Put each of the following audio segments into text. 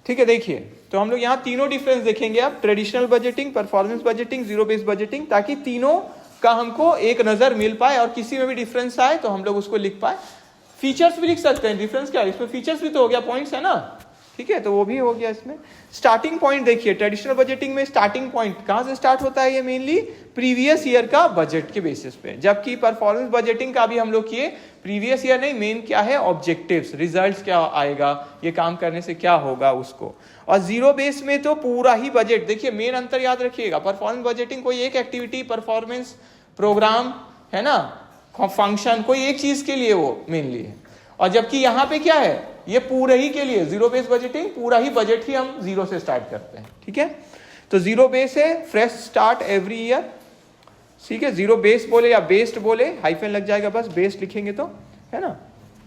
ठीक है, देखिए तो हम लोग यहाँ तीनों डिफरेंस देखेंगे आप, traditional budgeting, performance budgeting, zero based budgeting, ताकि तीनों का हमको एक नजर मिल पाए और किसी में भी डिफरेंस आए तो हम लोग उसको लिख पाए। फीचर्स भी लिख सकते हैं, डिफरेंस क्या है इसमें, फीचर्स भी तो हो गया, पॉइंट्स है ना, ठीक है, तो वो भी हो गया इसमें। स्टार्टिंग पॉइंट देखिए, ट्रेडिशनल बजटिंग में स्टार्टिंग पॉइंट कहां से स्टार्ट होता है, ये मेनली प्रीवियस ईयर का बजट के बेसिस पे, जबकि परफॉर्मेंस बजटिंग का भी हम लोग किए प्रीवियस ईयर नहीं, मेन क्या है ऑब्जेक्टिव्स, रिजल्ट्स क्या आएगा, ये काम करने से क्या होगा उसको। और जीरो बेस में तो पूरा ही बजट, देखिए मेन अंतर याद रखिएगा, परफॉर्मेंस बजटिंग कोई एक एक्टिविटी, परफॉर्मेंस प्रोग्राम है ना, फंक्शन, कोई एक चीज के लिए वो मेनली है, और जबकि यहाँ पे क्या है, ये पूरे ही के लिए जीरो बेस बजटिंग, पूरा ही बजट ही हम जीरो से स्टार्ट करते हैं, ठीक है। तो जीरो बेस है फ्रेश स्टार्ट एवरी ईयर, ठीक है, जीरो बेस बोले या बेस्ड बोले, हाइफन लग जाएगा बस, बेस्ड लिखेंगे तो, है ना,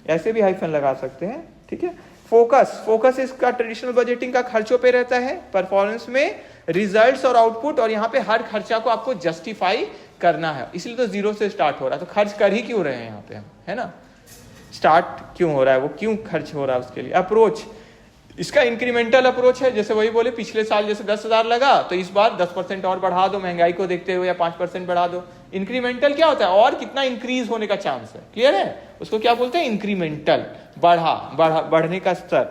ऐसे भी हाइफन लगा सकते हैं, ठीक है। फोकस इसका ट्रेडिशनल बजटिंग का खर्चों पे रहता है, परफॉर्मेंस में रिजल्ट्स और आउटपुट, और यहाँ पे हर खर्चा को आपको जस्टिफाई करना है, इसलिए तो जीरो से स्टार्ट हो रहा है। तो खर्च कर ही क्यों रहे हैं यहाँ पे हम, है ना, स्टार्ट क्यों हो रहा है, वो क्यों खर्च हो रहा है उसके लिए। अप्रोच इसका इंक्रीमेंटल अप्रोच है, जैसे वही बोले पिछले साल जैसे 10,000 लगा तो इस बार 10% और बढ़ा दो महंगाई को देखते हुए, या 5% बढ़ा दो। इंक्रीमेंटल क्या होता है, और कितना इंक्रीज होने का चांस है, क्लियर है, उसको क्या बोलते हैं इंक्रीमेंटल, बढ़ने का स्तर।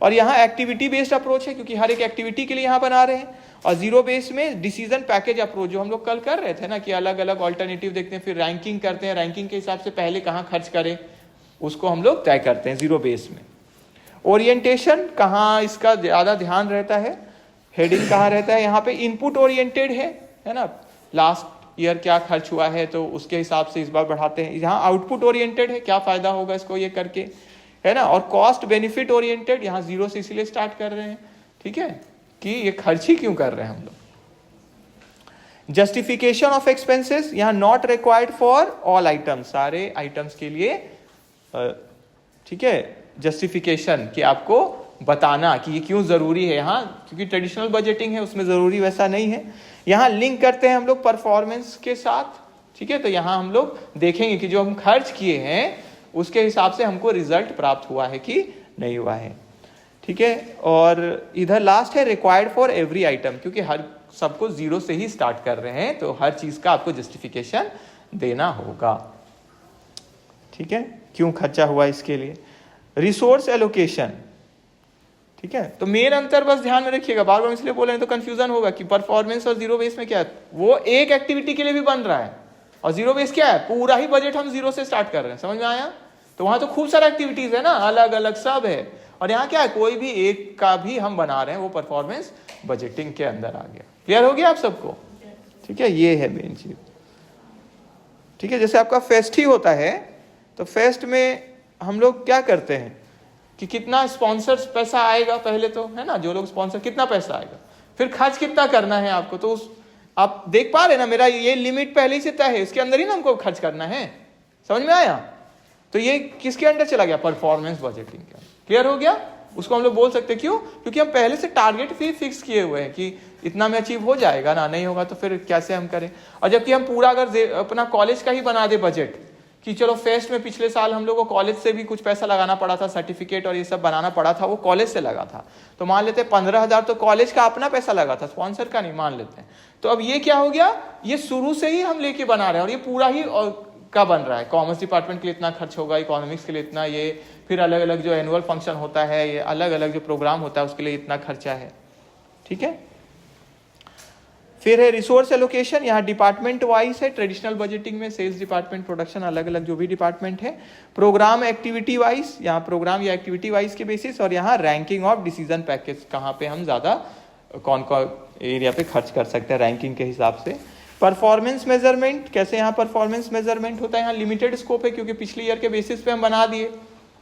और यहाँ एक्टिविटी बेस्ड अप्रोच है, क्योंकि हर एक एक्टिविटी के लिए यहाँ बना रहे हैं। और जीरो बेस में डिसीजन पैकेज अप्रोच, जो हम लोग कल कर रहे थे ना, कि अलग अलग ऑल्टरनेटिव देखते हैं, फिर रैंकिंग करते हैं, रैंकिंग के हिसाब से पहले कहाँ खर्च करें उसको हम लोग तय करते हैं जीरो बेस में। ओरिएंटेशन कहाँ इसका ज्यादा ध्यान रहता है, हेडिंग कहाँ रहता है, यहाँ पे इनपुट ओरिएंटेड है ना, लास्ट ईयर क्या खर्च हुआ है तो उसके हिसाब से इस बार बढ़ाते हैं। यहाँ आउटपुट ओरिएंटेड है, क्या फायदा होगा इसको ये करके, है ना। और कॉस्ट बेनिफिट ओरिएंटेड, यहाँ जीरो से इसीलिए स्टार्ट कर रहे हैं, ठीक है, कि ये खर्च ही क्यों कर रहे हैं हम लोग। जस्टिफिकेशन ऑफ एक्सपेंसेस, यहाँ not required for all items, सारे आइटम्स के लिए, ठीक है, जस्टिफिकेशन कि आपको बताना कि ये क्यों जरूरी है यहाँ, क्योंकि ट्रेडिशनल बजटिंग है उसमें जरूरी वैसा नहीं है। यहाँ लिंक करते हैं हम लोग परफॉर्मेंस के साथ, ठीक है, तो यहाँ हम लोग देखेंगे कि जो हम खर्च किए हैं उसके हिसाब से हमको रिजल्ट प्राप्त हुआ है कि नहीं हुआ है, ठीक है। और इधर लास्ट है रिक्वायर्ड फॉर एवरी आइटम, क्योंकि हर सबको जीरो से ही स्टार्ट कर रहे हैं तो हर चीज का आपको जस्टिफिकेशन देना होगा, ठीक है, क्यों खर्चा हुआ इसके लिए। रिसोर्स एलोकेशन, ठीक है, तो मेन अंतर बस ध्यान में रखिएगा, बार बार इसलिए बोले तो कंफ्यूजन होगा कि परफॉर्मेंस और जीरो बेस में क्या है, वो एक एक्टिविटी के लिए भी बन रहा है, और जीरो बेस क्या है, पूरा ही बजट हम जीरो से स्टार्ट कर रहे हैं, समझ में आया। तो वहां तो खूब सारा एक्टिविटीज है ना, अलग अलग सब है, और यहाँ क्या है, कोई भी एक का भी हम बना रहे हैं, वो परफॉर्मेंस बजटिंग के अंदर आ गया। क्लियर हो गया आप सबको, ठीक है, ये है मेन चीज, ठीक है। जैसे आपका फेस्ट ही होता है, तो फेस्ट में हम लोग क्या करते हैं कि कितना स्पॉन्सर्स पैसा आएगा पहले तो, है ना, जो लोग स्पॉन्सर कितना पैसा आएगा, फिर खर्च कितना करना है आपको, तो उस आप देख पा रहे ना, मेरा ये लिमिट पहले ही से तय है, इसके अंदर ही ना हमको खर्च करना है, समझ में आया। तो ये किसके अंदर चला गया, परफॉर्मेंस बजटिंग के अंदर। क्लियर हो गया, उसको हम लोग बोल सकते हैं, क्यों, क्योंकि हम पहले से टारगेट भी फिक्स किए हुए हैं कि इतना में अचीव हो जाएगा ना, नहीं होगा तो फिर कैसे हम करें। और जबकि हम पूरा अगर अपना कॉलेज का ही बना दे बजट, कि चलो फेस्ट में पिछले साल हम लोग को कॉलेज से भी कुछ पैसा लगाना पड़ा था, सर्टिफिकेट और ये सब बनाना पड़ा था, वो कॉलेज से लगा था, तो मान लेते 15,000 तो कॉलेज का अपना पैसा लगा था, स्पॉन्सर का नहीं, मान लेते हैं। तो अब ये क्या हो गया, ये शुरू से ही हम लेके बना रहे हैं, और ये पूरा ही का बन रहा है, कॉमर्स डिपार्टमेंट के लिए इतना खर्च होगा, इकोनॉमिक्स के लिए इतना, ये फिर अलग अलग जो एनुअल फंक्शन होता है, ये अलग अलग जो प्रोग्राम होता है उसके लिए इतना खर्चा है, ठीक है। फिर है रिसोर्स एलोकेशन, यहाँ डिपार्टमेंट वाइज है, ट्रेडिशनल बजटिंग में सेल्स डिपार्टमेंट, प्रोडक्शन, अलग अलग जो भी डिपार्टमेंट है। प्रोग्राम एक्टिविटी वाइज, यहाँ प्रोग्राम या एक्टिविटी वाइज के बेसिस, और यहाँ रैंकिंग ऑफ डिसीजन पैकेज, कहाँ पे हम ज्यादा कौन कौन एरिया पे खर्च कर सकते हैं रैंकिंग के हिसाब से। परफॉर्मेंस मेजरमेंट, कैसे यहाँ परफॉर्मेंस मेजरमेंट होता है, यहाँ लिमिटेड स्कोप है, क्योंकि पिछले ईयर के बेसिस पे हम बना दिए,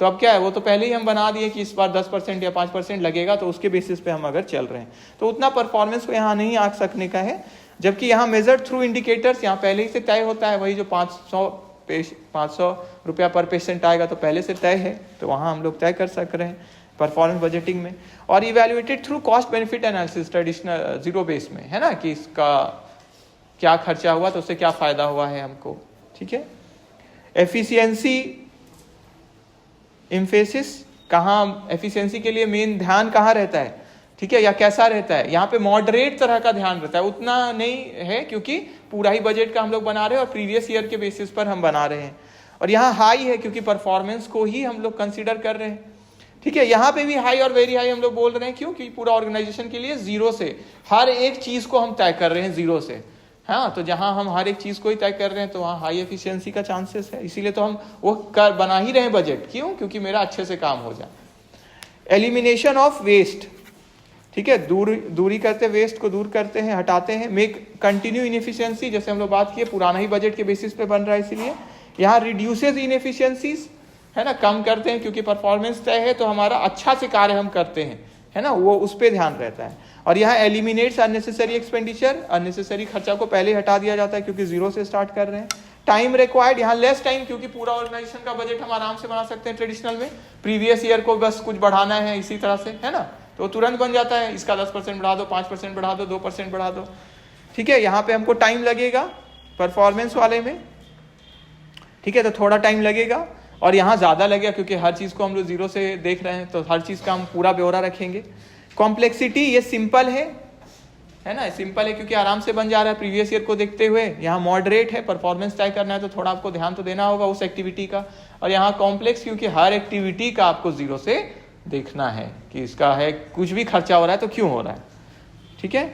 तो अब क्या है, वो तो पहले ही हम बना दिए कि इस बार 10% या 5% लगेगा, तो उसके बेसिस पे हम अगर चल रहे हैं तो उतना परफॉर्मेंस को यहाँ नहीं आंक सकने का है। जबकि यहाँ मेजर थ्रू इंडिकेटर्स, यहाँ पहले ही से तय होता है, वही जो 500 रुपया पर पेशेंट आएगा तो पहले से तय है, तो वहाँ हम लोग तय कर सक रहे हैं परफॉर्मेंस बजटिंग में। और evaluated through cost benefit analysis traditional zero base में, है ना, कि इसका क्या खर्चा हुआ तो उससे क्या फायदा हुआ है हमको, ठीक है। एफिशिएंसी एम्फेसिस, कहाँ एफिशिएंसी के लिए मेन ध्यान कहाँ रहता है, ठीक है, या कैसा रहता है? यहाँ पे मॉडरेट तरह का ध्यान रहता है, उतना नहीं है क्योंकि पूरा ही बजट का हम लोग बना रहे हैं और प्रीवियस ईयर के बेसिस पर हम बना रहे हैं। और यहाँ हाई है क्योंकि परफॉर्मेंस को ही हम लोग कंसीडर कर रहे हैं। ठीक है, यहाँ पे भी हाई और वेरी हाई हम लोग बोल रहे हैं, क्यों? क्योंकि पूरा ऑर्गेनाइजेशन के लिए जीरो से हर एक चीज को हम तय कर रहे हैं जीरो से। हाँ, तो जहां हम हर एक चीज को ही तय कर रहे हैं तो वहाँ हाई एफिशिएंसी का चांसेस है, इसीलिए तो हम वो कर बना ही रहे हैं बजट। क्यों? क्योंकि मेरा अच्छे से काम हो जाए। एलिमिनेशन ऑफ वेस्ट, ठीक है, दूरी करते, वेस्ट को दूर करते हैं, हटाते हैं। मेक कंटिन्यू इनएफिशिएंसी, जैसे हम लोग बात किए पुराना ही बजट के बेसिस पे बन रहा है, इसीलिए यहाँ रिड्यूसेस इनएफिशिएंसीज, है ना, कम करते हैं क्योंकि परफॉर्मेंस तय है तो हमारा अच्छा से कार्य हम करते हैं, है ना, वो उस पर ध्यान रहता है। और यहाँ एलिमिनेट्स अननेसेसरी एक्सपेंडिचर, अननेसेसरी खर्चा को पहले हटा दिया जाता है क्योंकि जीरो से स्टार्ट कर रहे हैं। टाइम रिक्वायर्ड, यहाँ लेस टाइम, क्योंकि पूरा ऑर्गेनाइजेशन का बजट हम आराम से बना सकते हैं ट्रेडिशनल में। प्रीवियस ईयर को बस कुछ बढ़ाना है इसी तरह से, है ना, तो तुरंत बन जाता है। इसका 10% बढ़ा दो, 5% बढ़ा दो, 2% बढ़ा दो, ठीक है। यहाँ पे हमको टाइम लगेगा परफॉर्मेंस वाले में, ठीक है, तो थोड़ा टाइम लगेगा। और यहाँ ज़्यादा लगेगा क्योंकि हर चीज़ को हम लोग जीरो से देख रहे हैं, तो हर चीज़ का हम पूरा ब्यौरा रखेंगे। कॉम्प्लेक्सिटी, ये सिंपल है ना, सिंपल है क्योंकि आराम से बन जा रहा है प्रीवियस ईयर को देखते हुए। यहाँ मॉडरेट है, परफॉर्मेंस तय करना है तो थोड़ा आपको ध्यान तो देना होगा उस एक्टिविटी का। और यहाँ कॉम्प्लेक्स क्योंकि हर एक्टिविटी का आपको जीरो से देखना है कि इसका है, कुछ भी खर्चा हो रहा है तो क्यों हो रहा है, ठीक है,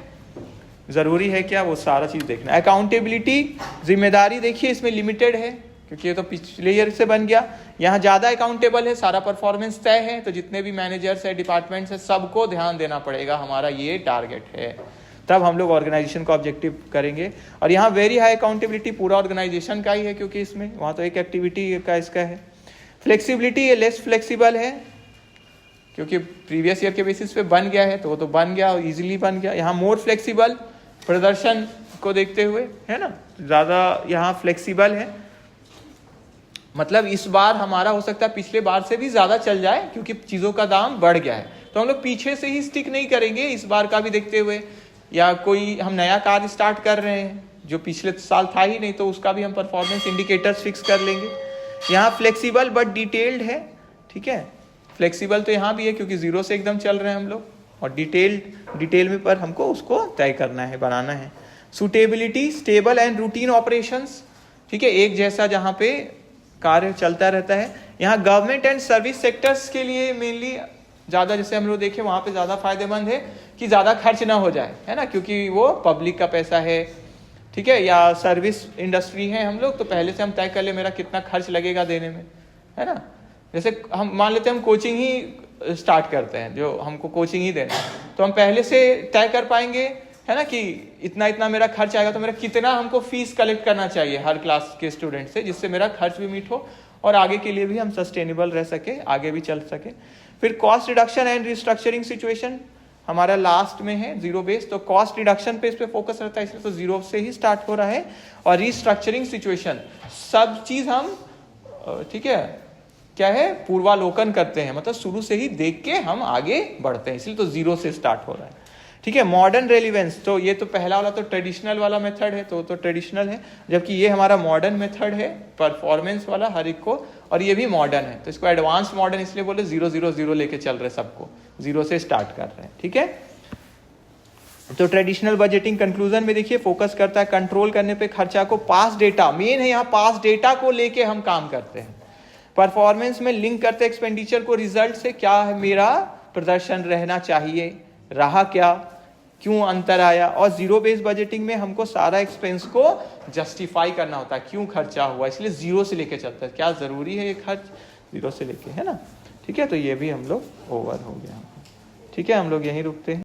जरूरी है क्या, वो सारा चीज देखना। अकाउंटेबिलिटी, जिम्मेदारी देखिए इसमें लिमिटेड है क्योंकि ये तो पिछले ईयर से बन गया। यहाँ ज्यादा अकाउंटेबल है, सारा परफॉर्मेंस तय है, तो जितने भी मैनेजर्स है, डिपार्टमेंट्स है, सबको ध्यान देना पड़ेगा, हमारा ये टारगेट है, तब हम लोग ऑर्गेनाइजेशन को ऑब्जेक्टिव करेंगे। और यहाँ वेरी हाई अकाउंटेबिलिटी पूरा ऑर्गेनाइजेशन का ही है क्योंकि इसमें, वहाँ तो एक एक्टिविटी का इसका है। फ्लेक्सिबिलिटी, ये लेस फ्लेक्सिबल है क्योंकि प्रीवियस ईयर के बेसिस पे बन गया है तो वो तो बन गया, इजीली बन गया। यहाँ मोर फ्लेक्सिबल, प्रदर्शन को देखते हुए, है ना, ज्यादा यहाँ फ्लेक्सिबल है, मतलब इस बार हमारा हो सकता है पिछले बार से भी ज्यादा चल जाए क्योंकि चीजों का दाम बढ़ गया है, तो हम लोग पीछे से ही स्टिक नहीं करेंगे इस बार का भी देखते हुए। या कोई हम नया कार्य स्टार्ट कर रहे हैं जो पिछले साल था ही नहीं, तो उसका भी हम परफॉर्मेंस इंडिकेटर्स फिक्स कर लेंगे। यहाँ फ्लेक्सिबल बट डिटेल्ड है, ठीक है, फ्लेक्सिबल तो यहाँ भी है क्योंकि जीरो से एकदम चल रहे हैं हम लोग, और डिटेल में पर हमको उसको तय करना है, बनाना है। Suitability, stable and routine operations, ठीक है, एक जैसा जहाँ पे कार्य चलता रहता है। यहाँ गवर्नमेंट एंड सर्विस सेक्टर्स के लिए मेनली ज़्यादा, जैसे हम लोग देखें वहाँ पे ज़्यादा फायदेमंद है कि ज़्यादा खर्च ना हो जाए, है ना, क्योंकि वो पब्लिक का पैसा है, ठीक है, या सर्विस इंडस्ट्री है हम लोग, तो पहले से हम तय कर ले मेरा कितना खर्च लगेगा देने में, है ना। जैसे हम मान लेते हैं हम कोचिंग ही स्टार्ट करते हैं, जो हमको कोचिंग ही देना है, तो हम पहले से तय कर पाएंगे, है ना, कि इतना इतना मेरा खर्च आएगा, तो मेरा कितना हमको फीस कलेक्ट करना चाहिए हर क्लास के स्टूडेंट से, जिससे मेरा खर्च भी मीट हो और आगे के लिए भी हम सस्टेनेबल रह सके, आगे भी चल सके। फिर cost reduction and restructuring situation हमारा लास्ट में है, जीरो बेस, तो कॉस्ट रिडक्शन पे इस पे फोकस रहता है, इसलिए तो जीरो से ही स्टार्ट हो रहा है। और रिस्ट्रक्चरिंग सिचुएशन, सब चीज हम, ठीक है, क्या है, पूर्वालोकन करते हैं, मतलब शुरू से ही देख के हम आगे बढ़ते हैं, इसलिए तो जीरो से स्टार्ट हो रहा है, ठीक है। मॉडर्न रेलिवेंस, तो ये तो पहला वाला तो ट्रेडिशनल वाला मेथड है, तो ट्रेडिशनल है, जबकि ये हमारा मॉडर्न मेथड है, परफॉर्मेंस वाला हर एक को, और ये भी मॉडर्न है, तो इसको एडवांस मॉडर्न इसलिए बोले 0-0-0 लेके चल रहे, सबको जीरो से स्टार्ट कर रहे हैं, ठीक है। तो ट्रेडिशनल बजटिंग कंक्लूजन में देखिए फोकस करता है कंट्रोल करने पे खर्चा को, पास डेटा मेन है, यहाँ पास डेटा को लेके हम काम करते हैं। परफॉर्मेंस में लिंक करते एक्सपेंडिचर को रिजल्ट से, क्या है मेरा प्रदर्शन रहना चाहिए, रहा क्या, क्यों अंतर आया। और जीरो बेस्ड बजटिंग में हमको सारा एक्सपेंस को जस्टिफाई करना होता है, क्यों खर्चा हुआ, इसलिए जीरो से लेके चलता है, क्या जरूरी है ये खर्च, जीरो से लेके, है ना, ठीक है। तो ये भी हम लोग ओवर हो गया, ठीक है, हम लोग यहीं रुकते हैं।